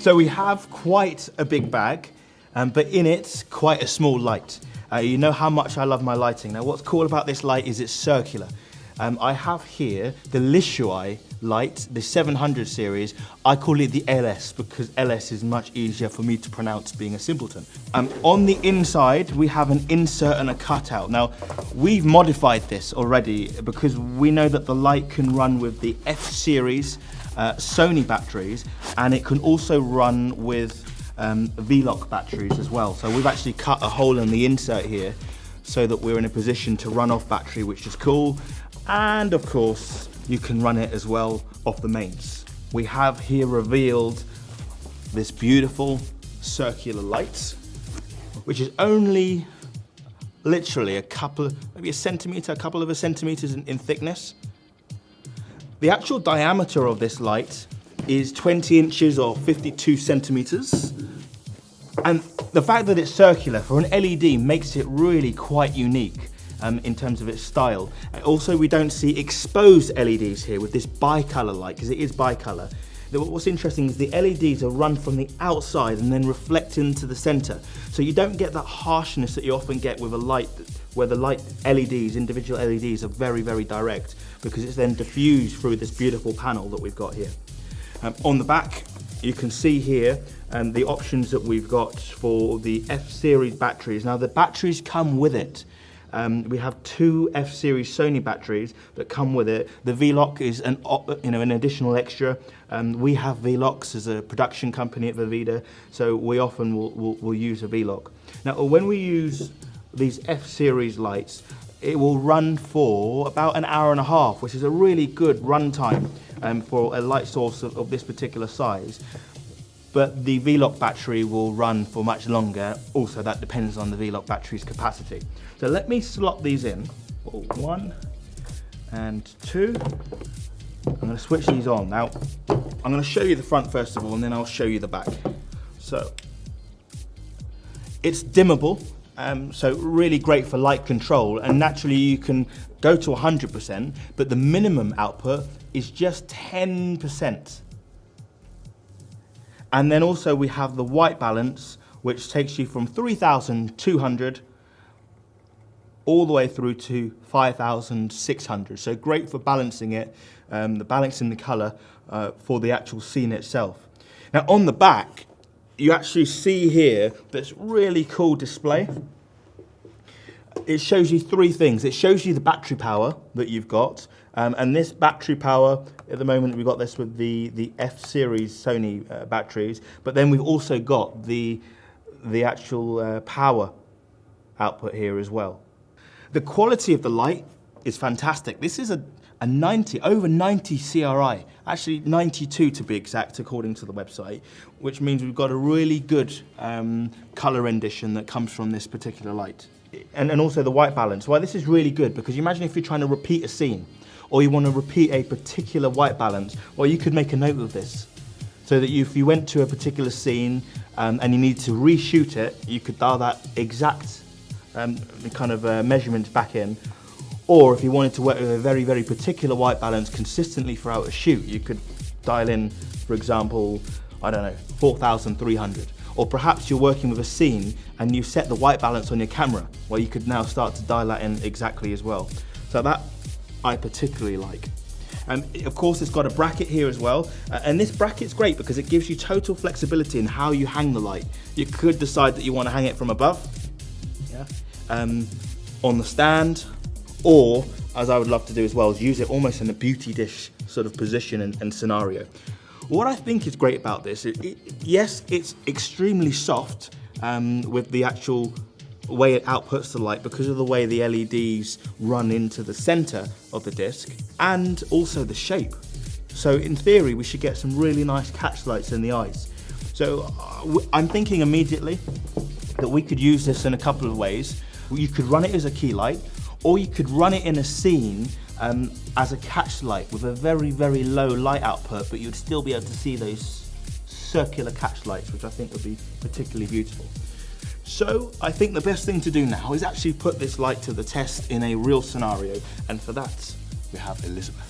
So we have quite a big bag, but in it, quite a small light. You know how much I love my lighting. Now what's cool about this light is it's circular. I have here the Lishuai light, the 700 series. I call it the LS because LS is much easier for me to pronounce being a simpleton. On the inside, we have an insert and a cutout. Now, we've modified this already because we know that the light can run with the F series Sony batteries, and it can also run with V-Lock batteries as well. So we've actually cut a hole in the insert here so that we're in a position to run off battery, which is cool. And of course, you can run it as well off the mains. We have here revealed this beautiful circular light, which is only literally a couple of centimeters in thickness. The actual diameter of this light is 20 inches or 52 centimeters. And the fact that it's circular for an LED makes it really quite unique in terms of its style. Also, we don't see exposed LEDs here with this bicolor light, because it is bicolor. What's interesting is the LEDs are run from the outside and then reflect into the center. So you don't get that harshness that you often get with a light where the light LEDs, individual LEDs, are very, very direct, because it's then diffused through this beautiful panel that we've got here. On the back, you can see here the options that we've got for the F-series batteries. Now the batteries come with it. We have two F-series Sony batteries that come with it. The V-Lock is an additional extra. We have V-Locks as a production company at Vivida, so we often will use a V-Lock. Now when we use these F-series lights, it will run for about an hour and a half, which is a really good run time for a light source of this particular size. But the V-Lock battery will run for much longer. Also, that depends on the V-Lock battery's capacity. So let me slot these in. 1 and 2. I'm going to switch these on. Now, I'm going to show you the front first of all, and then I'll show you the back. So, it's dimmable. So really great for light control, and naturally you can go to 100%, but the minimum output is just 10%. And then also we have the white balance, which takes you from 3,200 all the way through to 5,600. So great for balancing it, balancing the color for the actual scene itself. Now on the back, you actually see here this really cool display. It shows you three things. It shows you the battery power that you've got, and this battery power, at the moment we've got this with the F-series Sony batteries, but then we've also got the actual power output here as well. The quality of the light is fantastic. This is a over 90 CRI, actually 92 to be exact, according to the website, which means we've got a really good color rendition that comes from this particular light. And also the white balance. Well, this is really good because you imagine if you're trying to repeat a scene or you want to repeat a particular white balance, well, you could make a note of this so that if you went to a particular scene and you need to reshoot it, you could dial that exact measurements back in. Or if you wanted to work with a very, very particular white balance consistently throughout a shoot, you could dial in, for example, I don't know, 4,300. Or perhaps you're working with a scene and you set the white balance on your camera, well, you could now start to dial that in exactly as well. So that I particularly like. Of course, it's got a bracket here as well. And this bracket's great because it gives you total flexibility in how you hang the light. You could decide that you want to hang it from above, on the stand, or, as I would love to do as well, is use it almost in a beauty dish sort of position and scenario. What I think is great about this, yes, it's extremely soft with the actual way it outputs the light because of the way the LEDs run into the center of the disc, and also the shape. So in theory, we should get some really nice catch lights in the eyes. So I'm thinking immediately that we could use this in a couple of ways. You could run it as a key light, or you could run it in a scene as a catch light with a very, very low light output, but you'd still be able to see those circular catch lights, which I think would be particularly beautiful. So I think the best thing to do now is actually put this light to the test in a real scenario, and for that, we have Elizabeth.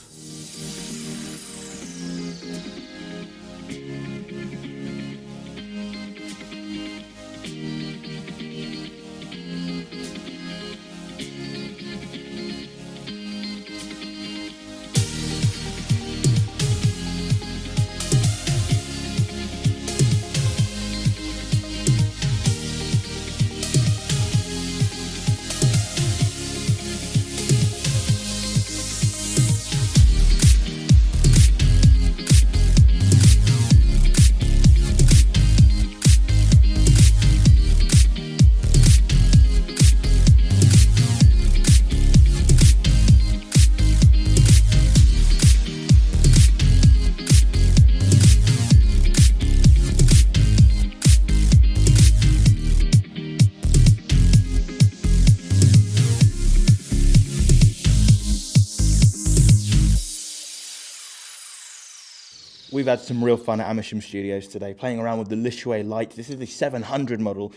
we've had some real fun at Amersham Studios today, playing around with the Lishuai light. This is the 700 model,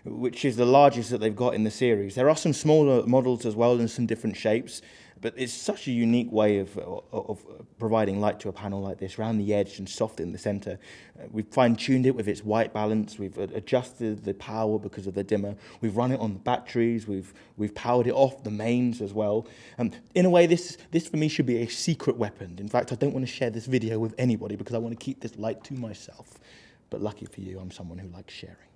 which is the largest that they've got in the series. There are some smaller models as well in some different shapes, but it's such a unique way of providing light to a panel like this, around the edge and soft in the center. We've fine-tuned it with its white balance. We've adjusted the power because of the dimmer. We've run it on the batteries. We've powered it off the mains as well. In a way, this for me should be a secret weapon. In fact, I don't want to share this video with anybody because I want to keep this light to myself. But lucky for you, I'm someone who likes sharing.